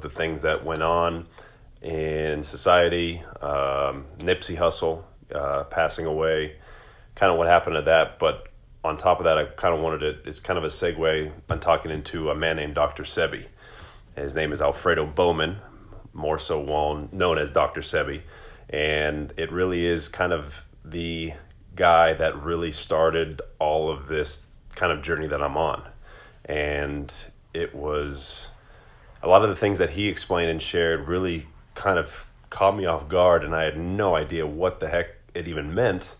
the things that went on in society, Nipsey Hussle passing away, kind of what happened to that. But on top of that, I kind of wanted to, it's kind of a segue on talking into a man named Dr. Sebi. His name is Alfredo Bowman, more so well known as Dr. Sebi. And it really is kind of the guy that really started all of this kind of journey that I'm on. And it was a lot of the things that he explained and shared really kind of caught me off guard, and I had no idea what the heck it even meant,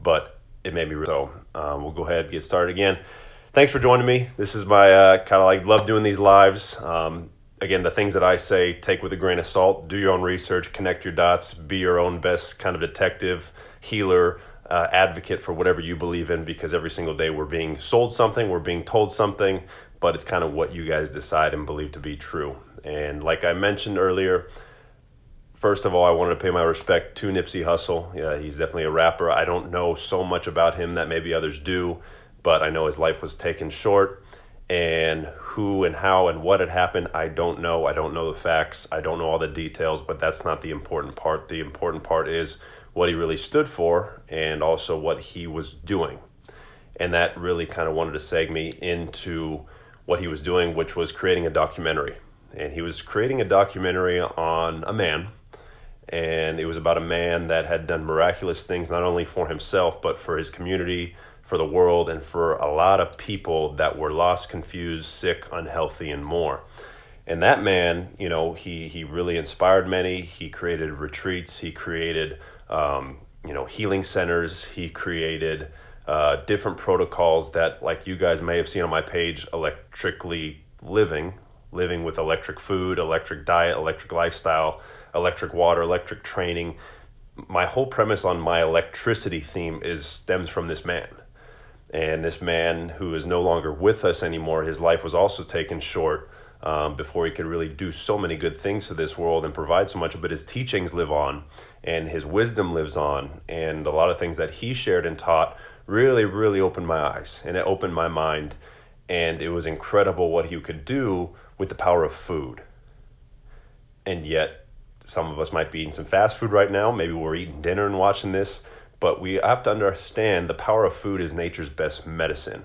but it made me so. We'll go ahead and get started again. Thanks for joining me. This is my kind of like love doing these lives. Again, the things that I say, take with a grain of salt, do your own research, connect your dots, be your own best kind of detective, healer, advocate for whatever you believe in, because every single day we're being sold something, we're being told something, but it's kind of what you guys decide and believe to be true. And like I mentioned earlier, first of all, I wanted to pay my respect to Nipsey Hussle. Yeah, he's definitely a rapper. I don't know so much about him that maybe others do, but I know his life was taken short. And who and how and what had happened, I don't know. I don't know the facts. I don't know all the details, but that's not the important part. The important part is what he really stood for and also what he was doing. And that really kind of wanted to seg me into what he was doing, which was creating a documentary. And he was creating a documentary on a man. And it was about a man that had done miraculous things, not only for himself, but for his community, for the world, and for a lot of people that were lost, confused, sick, unhealthy, and more. And that man, you know, he really inspired many. He created retreats. He created, healing centers. He created different protocols that, like you guys may have seen on my page, electrically living with electric food, electric diet, electric lifestyle, electric water, electric training. My whole premise on my electricity theme stems from this man. And this man, who is no longer with us anymore, his life was also taken short before he could really do so many good things to this world and provide so much. But his teachings live on, and his wisdom lives on, and a lot of things that he shared and taught really, really opened my eyes, and it opened my mind. And it was incredible what he could do with the power of food. And yet, some of us might be eating some fast food right now. Maybe we're eating dinner and watching this. But we have to understand the power of food is nature's best medicine.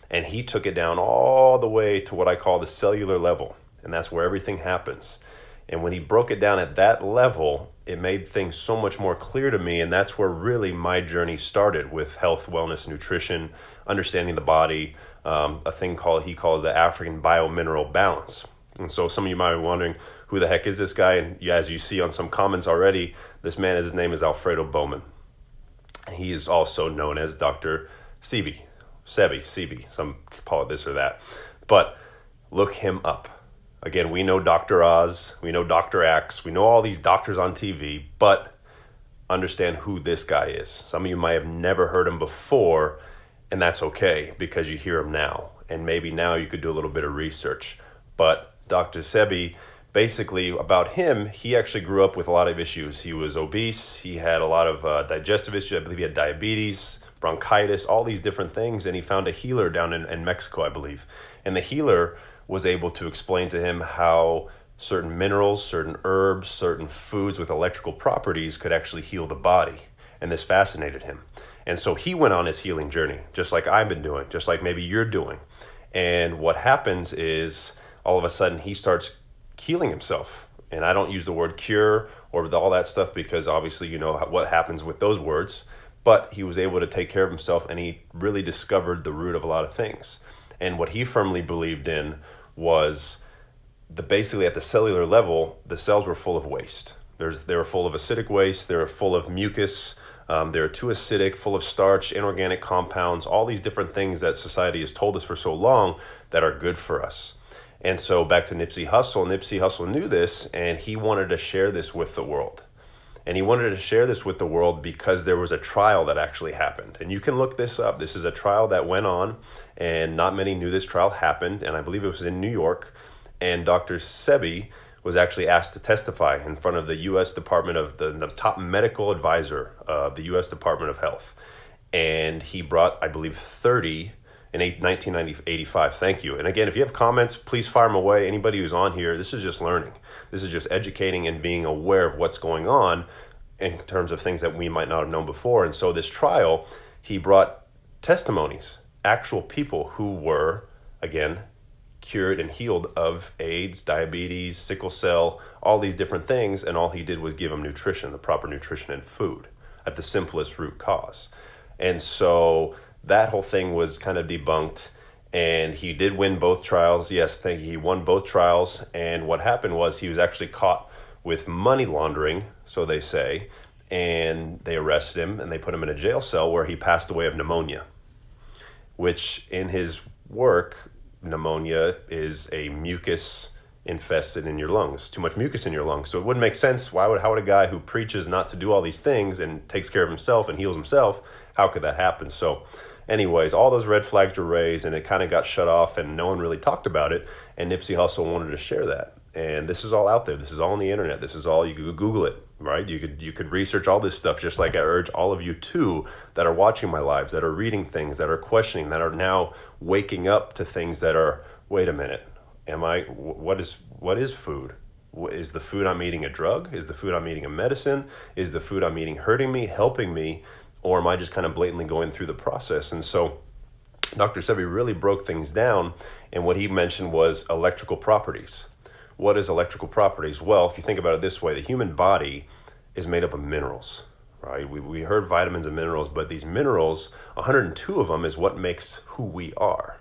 And he took it down all the way to what I call the cellular level. And that's where everything happens. And when he broke it down at that level, it made things so much more clear to me. And that's where really my journey started with health, wellness, nutrition, understanding the body, a thing he called the African biomineral balance. And so some of you might be wondering, who the heck is this guy? And yeah, as you see on some comments already, his name is Alfredo Bowman. He is also known as Dr. Sebi. Some call it this or that. But look him up. Again, we know Dr. Oz, we know Dr. Axe, we know all these doctors on TV, but understand who this guy is. Some of you might have never heard him before, and that's okay because you hear him now. And maybe now you could do a little bit of research. But Dr. Sebi, basically about him, he actually grew up with a lot of issues. He was obese. He had a lot of digestive issues. I believe he had diabetes, bronchitis, all these different things. And he found a healer down in Mexico, I believe. And the healer was able to explain to him how certain minerals, certain herbs, certain foods with electrical properties could actually heal the body. And this fascinated him. And so he went on his healing journey, just like I've been doing, just like maybe you're doing. And what happens is all of a sudden he starts healing himself. And I don't use the word cure or all that stuff because obviously you know what happens with those words, but he was able to take care of himself, and he really discovered the root of a lot of things. And what he firmly believed in was basically at the cellular level, the cells were full of waste. They were full of acidic waste, they were full of mucus, they were too acidic, full of starch, inorganic compounds, all these different things that society has told us for so long that are good for us. And so back to Nipsey Hussle knew this, and he wanted to share this with the world. And he wanted to share this with the world because there was a trial that actually happened. And you can look this up. This is a trial that went on, and not many knew this trial happened. And I believe it was in New York. And Dr. Sebi was actually asked to testify in front of the U.S. Department of the top medical advisor of the U.S. Department of Health. And he brought, I believe, 30 in 1985. Thank you. And again, if you have comments, please fire them away. Anybody who's on here, this is just learning. This is just educating and being aware of what's going on in terms of things that we might not have known before. And so this trial, he brought testimonies, actual people who were, again, cured and healed of AIDS, diabetes, sickle cell, all these different things. And all he did was give them nutrition, the proper nutrition and food at the simplest root cause. And so that whole thing was kind of debunked. And he did win both trials. Yes, he won both trials. And what happened was he was actually caught with money laundering, so they say, and they arrested him and they put him in a jail cell where he passed away of pneumonia, which in his work, pneumonia is a mucus infested in your lungs, too much mucus in your lungs. So it wouldn't make sense. How would a guy who preaches not to do all these things and takes care of himself and heals himself, how could that happen? So anyways, all those red flags were raised and it kind of got shut off and no one really talked about it. And Nipsey Hussle wanted to share that. And this is all out there. This is all on the internet. This is all, you could Google it, right? You could research all this stuff, just like I urge all of you too that are watching my lives, that are reading things, that are questioning, that are now waking up to things that are, wait a minute, what is food? Is the food I'm eating a drug? Is the food I'm eating a medicine? Is the food I'm eating hurting me, helping me? Or am I just kind of blatantly going through the process? And so Dr. Sebi really broke things down. And what he mentioned was electrical properties. What is electrical properties? Well, if you think about it this way, the human body is made up of minerals, right? We heard vitamins and minerals, but these minerals, 102 of them is what makes who we are.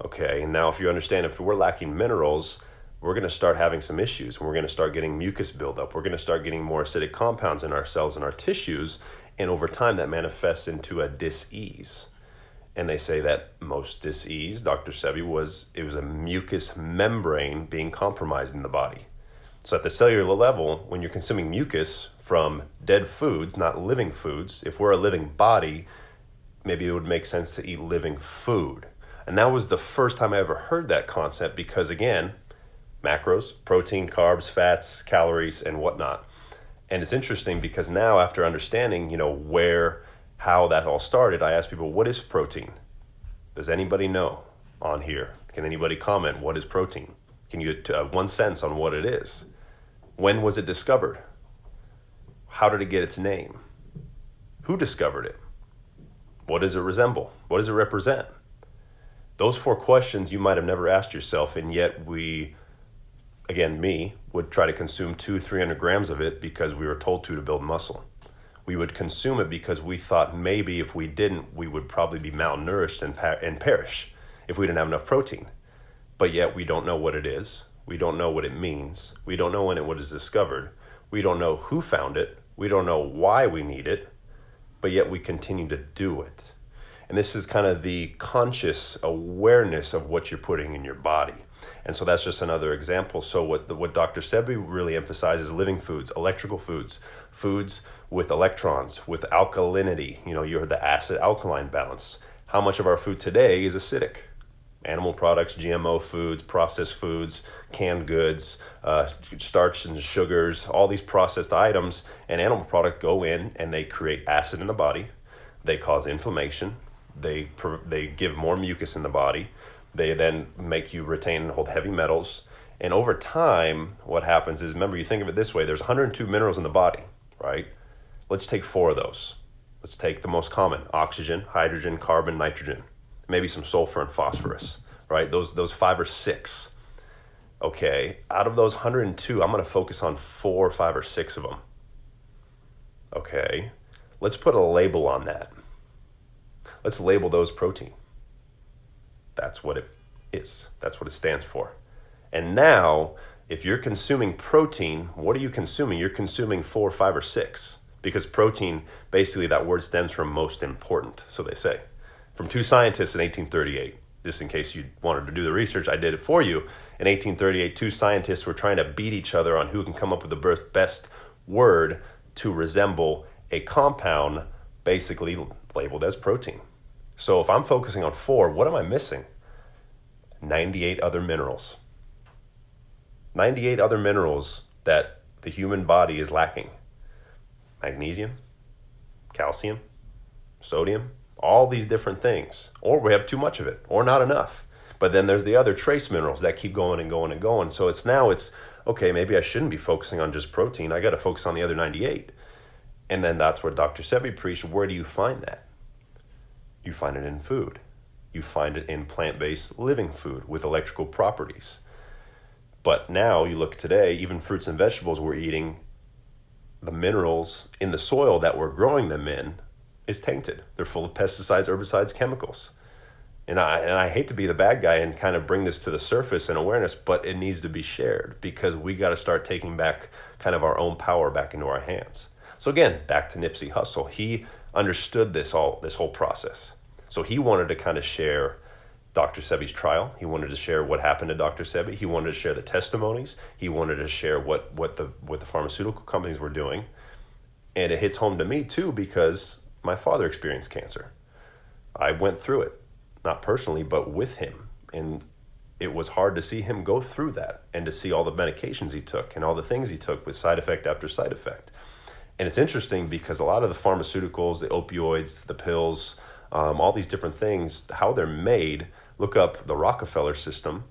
Okay, and now if you understand, if we're lacking minerals, we're going to start having some issues, and we're going to start getting mucus buildup. We're going to start getting more acidic compounds in our cells and our tissues, and over time that manifests into a dis-ease. And they say that most dis-ease, Dr. Sebi, it was a mucus membrane being compromised in the body. So at the cellular level, when you're consuming mucus from dead foods, not living foods, if we're a living body, maybe it would make sense to eat living food. And that was the first time I ever heard that concept because, again, macros, protein, carbs, fats, calories, and whatnot. And it's interesting because now after understanding, how that all started, I asked people, what is protein? Does anybody know on here? Can anybody comment, what is protein? Can you get 1 sense on what it is? When was it discovered? How did it get its name? Who discovered it? What does it resemble? What does it represent? Those 4 questions you might have never asked yourself, and yet we, again, me, would try to consume 200-300 grams of it because we were told to build muscle. We would consume it because we thought maybe if we didn't, we would probably be malnourished and perish if we didn't have enough protein. But yet we don't know what it is. We don't know what it means. We don't know when it was discovered. We don't know who found it. We don't know why we need it, but yet we continue to do it. And this is kind of the conscious awareness of what you're putting in your body. And so that's just another example. So what Dr. Sebi really emphasizes, living foods, electrical foods, foods with electrons, with alkalinity. You heard the acid-alkaline balance. How much of our food today is acidic? Animal products, GMO foods, processed foods, canned goods, starch and sugars, all these processed items and animal product go in and they create acid in the body. They cause inflammation. They give more mucus in the body. They then make you retain and hold heavy metals. And over time, what happens is, remember, you think of it this way, there's 102 minerals in the body, right? Let's take 4 of those. Let's take the most common, oxygen, hydrogen, carbon, nitrogen, maybe some sulfur and phosphorus, right? Those 5 or 6. Okay, out of those 102, I'm going to focus on 4, 5, or 6 of them. Okay, let's put a label on that. Let's label those protein. That's what it is. That's what it stands for. And now, if you're consuming protein, what are you consuming? You're consuming 4, 5, or 6. Because protein, basically that word stems from most important, so they say. From 2 scientists in 1838. Just in case you wanted to do the research, I did it for you. In 1838, 2 scientists were trying to beat each other on who can come up with the best word to resemble a compound basically labeled as protein. So if I'm focusing on 4, what am I missing? 98 other minerals. 98 other minerals that the human body is lacking. Magnesium, calcium, sodium, all these different things, or we have too much of it, or not enough. But then there's the other trace minerals that keep going and going and going. So it's okay, maybe I shouldn't be focusing on just protein. I got to focus on the other 98. And then that's where Dr. Sebi preached. Where do you find that? You find it in food. You find it in plant-based living food with electrical properties. But now you look today, even fruits and vegetables we're eating, the minerals in the soil that we're growing them in is tainted. They're full of pesticides, herbicides, chemicals. And I hate to be the bad guy and kind of bring this to the surface and awareness, but it needs to be shared because we got to start taking back kind of our own power back into our hands. So again, back to Nipsey Hussle. He understood this whole process. So he wanted to kind of share Dr. Sebi's trial. He wanted to share what happened to Dr. Sebi. He wanted to share the testimonies. He wanted to share what the pharmaceutical companies were doing. And it hits home to me too because my father experienced cancer. I went through it, not personally, but with him. And it was hard to see him go through that and to see all the medications he took and all the things he took with side effect after side effect. And it's interesting because a lot of the pharmaceuticals, the opioids, the pills, all these different things, how they're made, look up the Rockefeller system.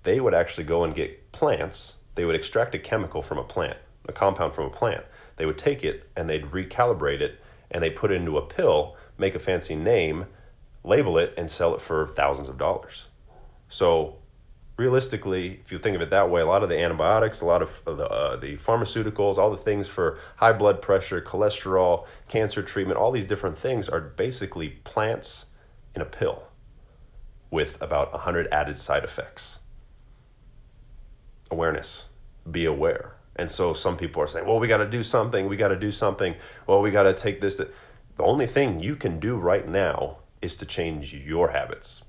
They would actually go and get plants. They would extract a chemical from a plant, a compound from a plant. They would take it and they'd recalibrate it and they put it into a pill, make a fancy name, label it, and sell it for thousands of dollars. So realistically, if you think of it that way, a lot of the antibiotics, a lot of the pharmaceuticals, all the things for high blood pressure, cholesterol, cancer treatment, all these different things are basically plants in a pill with about 100 added side effects. Awareness. Be aware. And so some people are saying, well, we got to do something. Well, we got to take this. The only thing you can do right now is to change your habits.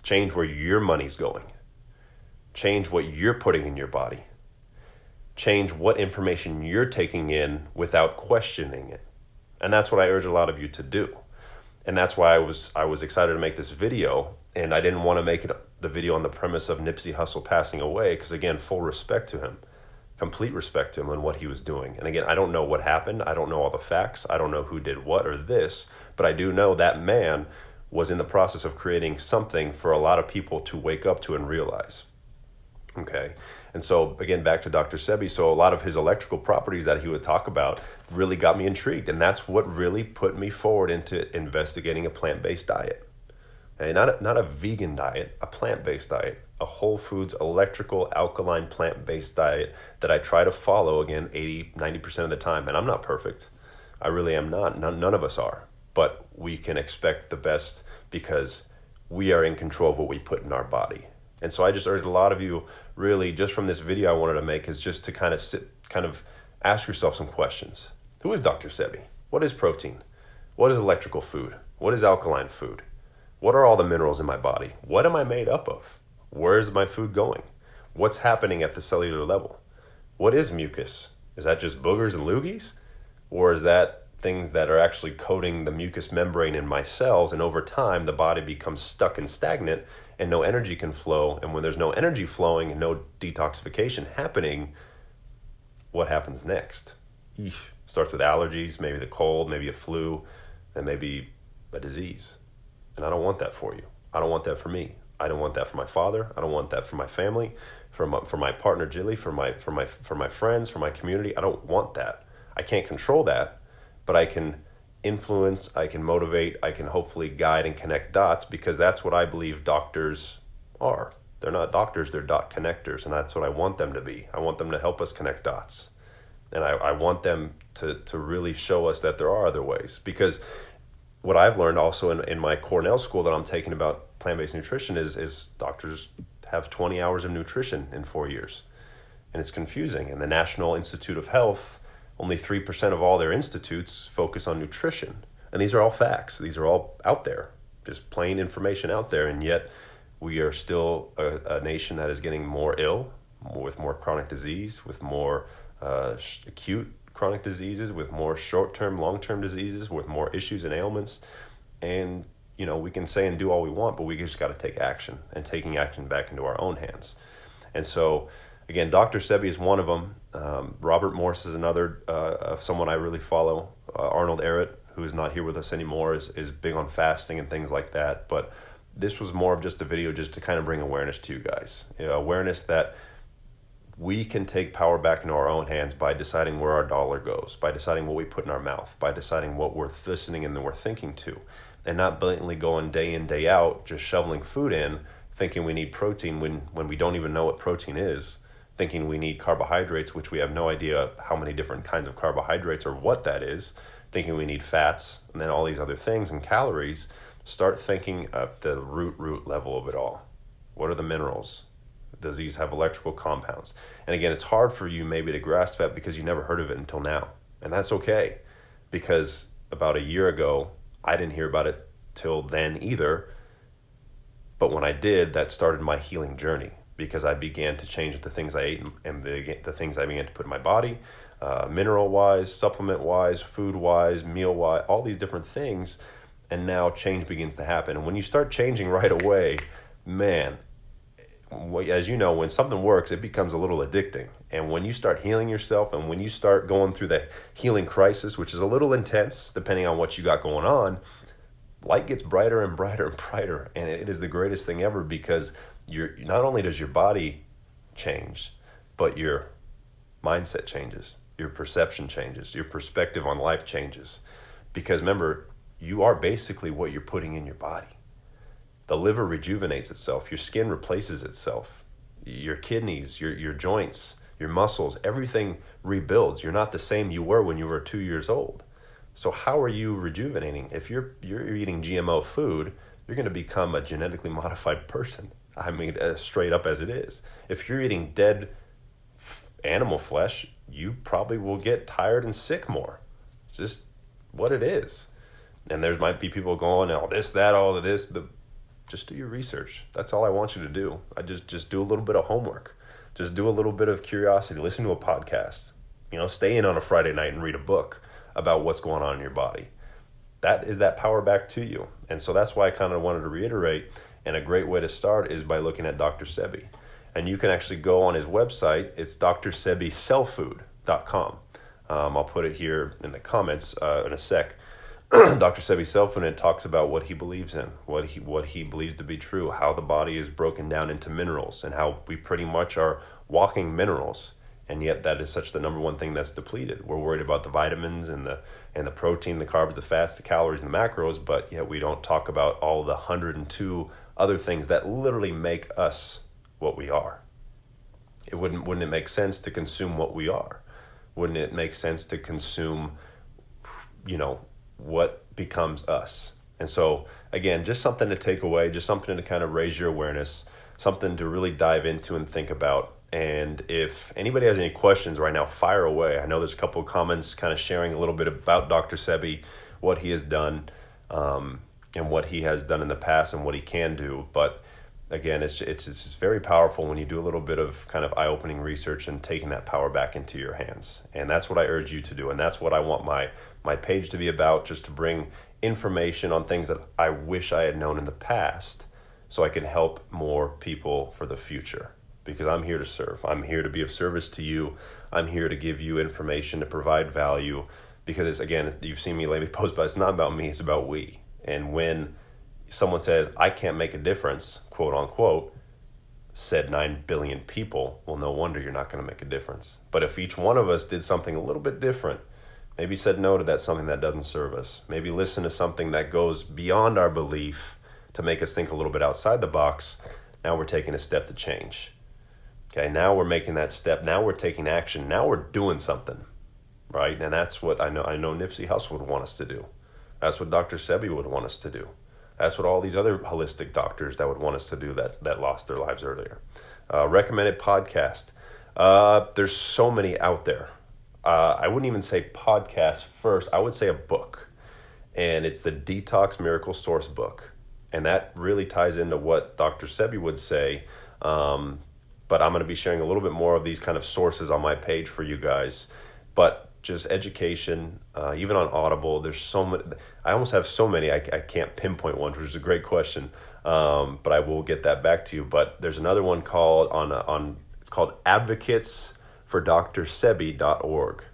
Change where your money's going. Change what you're putting in your body. Change what information you're taking in without questioning it. And that's what I urge a lot of you to do. And that's why I was excited to make this video. And I didn't want to make it the video on the premise of Nipsey Hussle passing away, because again, full respect to him. Complete respect to him and what he was doing. And again, I don't know what happened. I don't know all the facts. I don't know who did what or this, but I do know that man was in the process of creating something for a lot of people to wake up to and realize. Okay. And so again, back to Dr. Sebi. So a lot of his electrical properties that he would talk about really got me intrigued. And that's what really put me forward into investigating a plant-based diet. Okay? Not a vegan diet, a plant-based diet, a whole foods, electrical, alkaline, plant-based diet that I try to follow again, 80, 90% of the time. And I'm not perfect. I really am not. None of us are. But we can expect the best because we are in control of what we put in our body. And so I just urge a lot of you, really, just from this video I wanted to make, is just to kind of ask yourself some questions. Who is Dr. Sebi? What is protein? What is electrical food? What is alkaline food? What are all the minerals in my body? What am I made up of? Where is my food going? What's happening at the cellular level? What is mucus? Is that just boogers and loogies? Or is that things that are actually coating the mucous membrane in my cells, and over time the body becomes stuck and stagnant and no energy can flow? And when there's no energy flowing and no detoxification happening, what happens next? Eesh. Starts with allergies, maybe the cold, maybe a flu, and maybe a disease. And I don't want that for you. I don't want that for me. I don't want that for my father. I don't want that for my family, for my partner Jilly, for my friends, for my community. I don't want that. I can't control that, but I can influence, I can motivate, I can hopefully guide and connect dots, because that's what I believe doctors are. They're not doctors, they're dot connectors, and that's what I want them to be. I want them to help us connect dots. And I want them to really show us that there are other ways. Because what I've learned also in my Cornell school that I'm taking about plant-based nutrition is doctors have 20 hours of nutrition in 4 years. And it's confusing. And the National Institute of Health, only 3% of all their institutes focus on nutrition. And these are all facts. These are all out there, just plain information out there. And yet we are still a nation that is getting more ill, with more chronic disease, with more acute chronic diseases, with more short-term, long-term diseases, with more issues and ailments. And, we can say and do all we want, but we just got to take action, and taking action back into our own hands. And so, again, Dr. Sebi is one of them. Robert Morse is another, someone I really follow. Arnold Ehret, who is not here with us anymore, is big on fasting and things like that. But this was more of just a video just to kind of bring awareness to you guys. Awareness that we can take power back into our own hands by deciding where our dollar goes, by deciding what we put in our mouth, by deciding what we're listening and then we're thinking to, and not blatantly going day in, day out, just shoveling food in, thinking we need protein when we don't even know what protein is, thinking we need carbohydrates, which we have no idea how many different kinds of carbohydrates or what that is, thinking we need fats, and then all these other things and calories. Start thinking at the root level of it all. What are the minerals? Does these have electrical compounds? And again, it's hard for you maybe to grasp that because you never heard of it until now. And that's okay, because about a year ago, I didn't hear about it till then either. But when I did, that started my healing journey, because I began to change the things I ate and the things I began to put in my body, mineral-wise, supplement-wise, food-wise, meal-wise, all these different things. And now change begins to happen. And when you start changing right away, man, as you know, when something works, it becomes a little addicting. And when you start healing yourself, and when you start going through the healing crisis, which is a little intense depending on what you got going on, light gets brighter and brighter and brighter. And it is the greatest thing ever, because not only does your body change, but your mindset changes, your perception changes, your perspective on life changes. Because remember, you are basically what you're putting in your body. The liver rejuvenates itself. Your skin replaces itself. Your kidneys, your joints, your muscles, everything rebuilds. You're not the same you were when you were 2 years old. So how are you rejuvenating? If you're eating GMO food, you're going to become a genetically modified person. I mean, as straight up as it is. If you're eating dead animal flesh, you probably will get tired and sick more. It's just what it is. And there might be people going, all this, that, all of this, but just do your research. That's all I want you to do. I just do a little bit of homework. Just do a little bit of curiosity. Listen to a podcast. Stay in on a Friday night and read a book about what's going on in your body. That is that power back to you. And so that's why I kind of wanted to reiterate. And a great way to start is by looking at Dr. Sebi. And you can actually go on his website. It's drsebicellfood.com. I'll put it here in the comments in a sec. Dr. Sebi Cellfood talks about what he believes in, what he believes to be true, how the body is broken down into minerals, and how we pretty much are walking minerals, and yet that is such the number one thing that's depleted. We're worried about the vitamins and the protein, the carbs, the fats, the calories, and the macros, but yet we don't talk about all the 102 other things that literally make us what we are. Wouldn't it make sense to consume what we are? Wouldn't it make sense to consume, what becomes us? And so again, just something to take away, just something to kind of raise your awareness, something to really dive into and think about. And if anybody has any questions right now, fire away. I know there's a couple of comments kind of sharing a little bit about Dr. Sebi, what he has done, and what he has done in the past and what he can do. But again, it's just very powerful when you do a little bit of kind of eye-opening research and taking that power back into your hands. And that's what I urge you to do. And that's what I want my page to be about, just to bring information on things that I wish I had known in the past so I can help more people for the future. Because I'm here to serve. I'm here to be of service to you. I'm here to give you information, to provide value. Because again, you've seen me lately post, but it's not about me, it's about we. And when someone says, I can't make a difference, quote unquote, said 9 billion people, well, no wonder you're not going to make a difference. But if each one of us did something a little bit different, maybe said no to that something that doesn't serve us, maybe listen to something that goes beyond our belief to make us think a little bit outside the box, now we're taking a step to change. Okay, now we're making that step. Now we're taking action. Now we're doing something, right? And that's what I know Nipsey Hussle would want us to do. That's what Dr. Sebi would want us to do. That's what all these other holistic doctors that would want us to do that lost their lives earlier. Recommended podcast. There's so many out there. I wouldn't even say podcast first. I would say a book. And it's the Detox Miracle Source book. And that really ties into what Dr. Sebi would say. But I'm going to be sharing a little bit more of these kind of sources on my page for you guys. But just education, even on Audible, there's so many. I almost have so many, I can't pinpoint one, which is a great question. But I will get that back to you. But there's another one called it's called advocatesfordrsebi.org.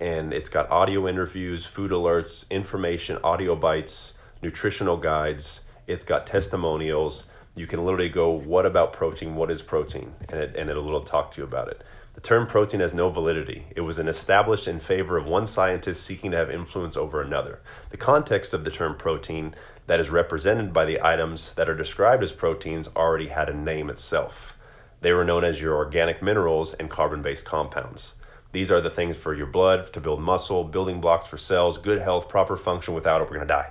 and it's got audio interviews, food alerts, information, audio bites, nutritional guides. It's got testimonials. You can literally go, what about protein? What is protein? And it'll talk to you about it. The term protein has no validity. It was established in favor of one scientist seeking to have influence over another. The context of the term protein that is represented by the items that are described as proteins already had a name itself. They were known as your organic minerals and carbon-based compounds. These are the things for your blood, to build muscle, building blocks for cells, good health, proper function. Without it, we're going to die.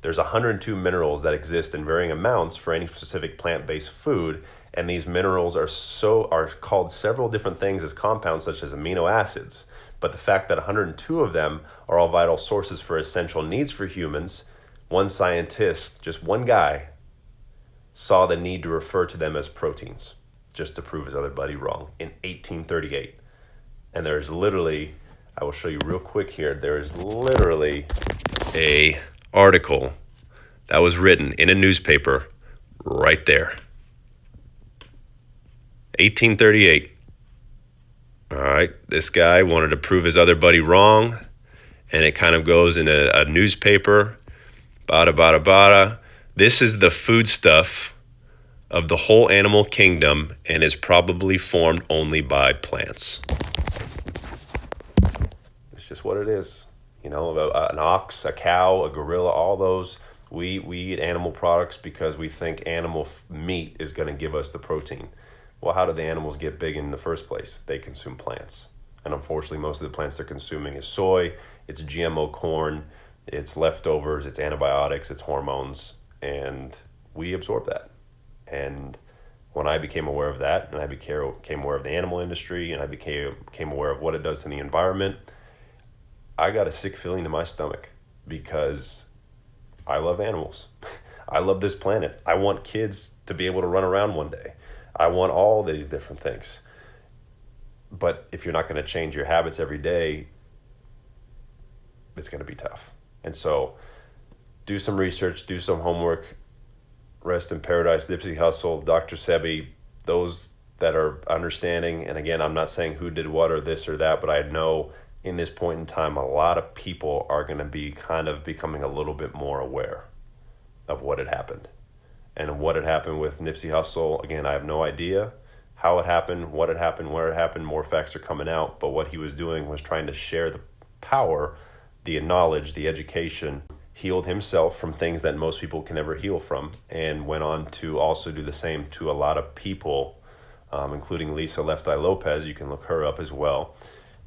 There's 102 minerals that exist in varying amounts for any specific plant-based food, and these minerals are called several different things as compounds such as amino acids. But the fact that 102 of them are all vital sources for essential needs for humans, one scientist, just one guy, saw the need to refer to them as proteins, just to prove his other buddy wrong in 1838. And there's literally, I will show you real quick here, there's literally a article that was written in a newspaper right there. 1838. All right, this guy wanted to prove his other buddy wrong, and it kind of goes in a newspaper. Bada, bada, bada. This is the foodstuff of the whole animal kingdom and is probably formed only by plants. It's just what it is. You know, an ox, a cow, a gorilla, all those, we eat animal products because we think animal meat is going to give us the protein. Well, how do the animals get big in the first place? They consume plants. And unfortunately, most of the plants they're consuming is soy, it's GMO corn, it's leftovers, it's antibiotics, it's hormones, and we absorb that. And when I became aware of that, and I became aware of the animal industry, and I became aware of what it does to the environment, I got a sick feeling in my stomach because I love animals. I love this planet. I want kids to be able to run around one day. I want all these different things. But if you're not going to change your habits every day, it's going to be tough. And so do some research, do some homework. Rest in paradise, Nipsey Hussle, Dr. Sebi, those that are understanding. And again, I'm not saying who did what or this or that, but I know in this point in time, a lot of people are going to be kind of becoming a little bit more aware of what had happened. And what had happened with Nipsey Hussle, again, I have no idea how it happened, what had happened, where it happened. More facts are coming out. But what he was doing was trying to share the power, the knowledge, the education, healed himself from things that most people can never heal from, and went on to also do the same to a lot of people, including Lisa Left Eye Lopez. You can look her up as well.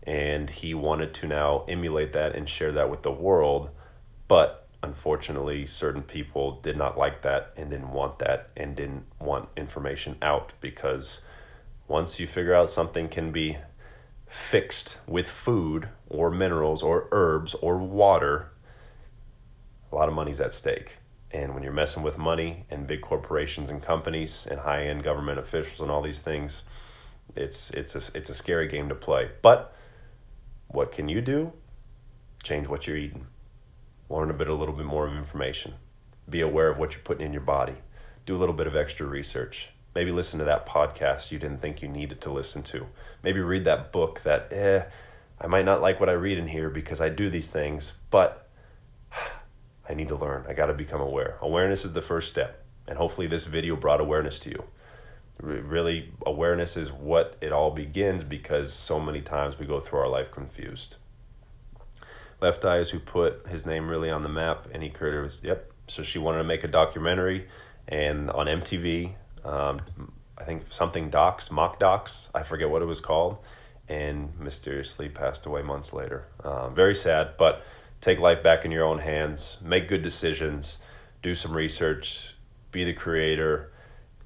And he wanted to now emulate that and share that with the world. But unfortunately, certain people did not like that and didn't want that and didn't want information out, because once you figure out something can be fixed with food or minerals or herbs or water, a lot of money's at stake. And when you're messing with money and big corporations and companies and high-end government officials and all these things, it's a scary game to play. But what can you do? Change what you're eating. Learn a little bit more of information. Be aware of what you're putting in your body. Do a little bit of extra research. Maybe listen to that podcast you didn't think you needed to listen to. Maybe read that book that, I might not like what I read in here because I do these things, but I need to learn. I got to become aware. Awareness is the first step. And hopefully this video brought awareness to you. Really, awareness is what it all begins, because so many times we go through our life confused. Left Eye is who put his name really on the map, and he created was, so she wanted to make a documentary, and on MTV, I think something mock docs, I forget what it was called, and mysteriously passed away months later. Very sad, but take life back in your own hands, make good decisions, do some research, be the creator.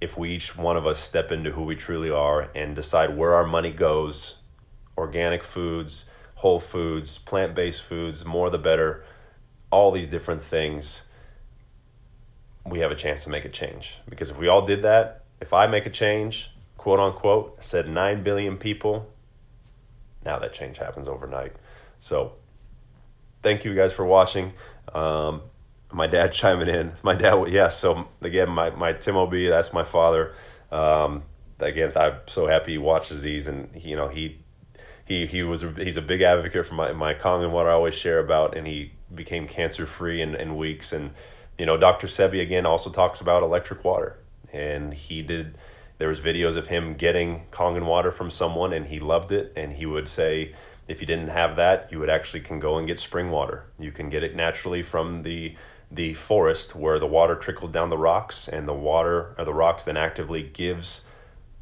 If we each one of us step into who we truly are and decide where our money goes, organic foods, whole foods, plant-based foods, more the better, all these different things, we have a chance to make a change. Because if we all did that, if I make a change, quote unquote, I said 9 billion people, now that change happens overnight. So thank you guys for watching. My dad chiming in. My dad, yes. So again, my Tim O.B., that's my father. Again, I'm so happy he watches these, and he he's a big advocate for my Kangen water I always share about, and he became cancer free in weeks. And Dr. Sebi again also talks about electric water, and there was videos of him getting Kangen water from someone, and he loved it. And he would say, if you didn't have that, you would actually can go and get spring water. You can get it naturally from the forest, where the water trickles down the rocks, and the water or the rocks then actively gives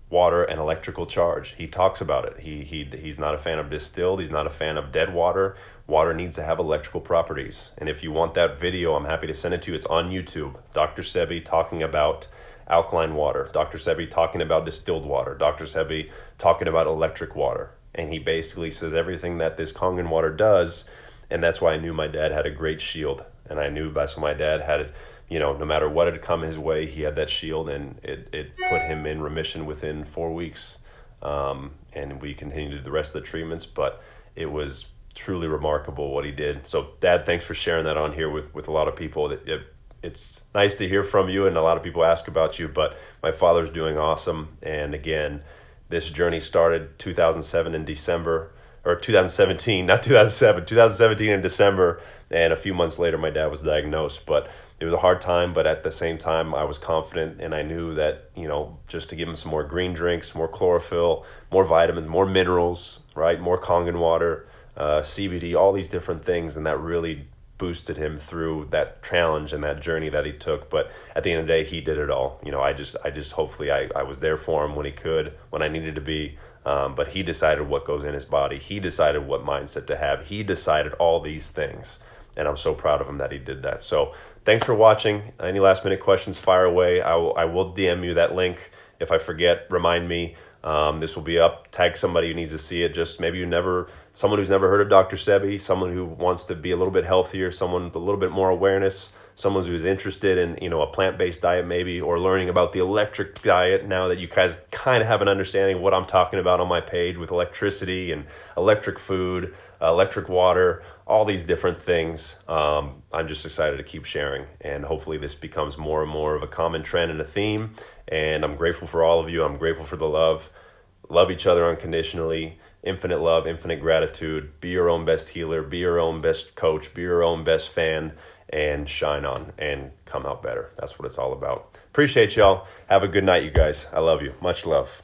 water an electrical charge. He talks about it. He's not a fan of distilled. He's not a fan of dead water. Water needs to have electrical properties. And if you want that video, I'm happy to send it to you. It's on YouTube. Dr. Sebi talking about alkaline water. Dr. Sebi talking about distilled water. Dr. Sebi talking about electric water. And he basically says everything that this Kangen water does. And that's why I knew my dad had a great shield. And I knew that's why my dad had, no matter what had come his way, he had that shield, and it put him in remission within 4 weeks. And we continued the rest of the treatments, but it was truly remarkable what he did. So, Dad, thanks for sharing that on here with a lot of people. It's nice to hear from you, and a lot of people ask about you, but my father's doing awesome. And again, this journey started 2007 in December, or 2017, not 2007, 2017 in December. And a few months later, my dad was diagnosed. But it was a hard time, but at the same time, I was confident, and I knew that, just to give him some more green drinks, more chlorophyll, more vitamins, more minerals, right? More Kangen water, CBD, all these different things. And that really boosted him through that challenge and that journey that he took. But at the end of the day, he did it all. I just hopefully I was there for him when he could, when I needed to be. But he decided what goes in his body. He decided what mindset to have. He decided all these things. And I'm so proud of him that he did that. So thanks for watching. Any last minute questions, fire away. I will DM you that link. If I forget, remind me. This will be up. Tag somebody who needs to see it. Just maybe someone who's never heard of Dr. Sebi, someone who wants to be a little bit healthier, someone with a little bit more awareness, someone who's interested in, a plant-based diet maybe, or learning about the electric diet now that you guys kind of have an understanding of what I'm talking about on my page with electricity and electric food, electric water, all these different things. I'm just excited to keep sharing, and hopefully this becomes more and more of a common trend and a theme. And I'm grateful for all of you. I'm grateful for the love. Love each other unconditionally. Infinite love, infinite gratitude. Be your own best healer. Be your own best coach. Be your own best fan. And shine on and come out better. That's what it's all about. Appreciate y'all. Have a good night, you guys. I love you. Much love.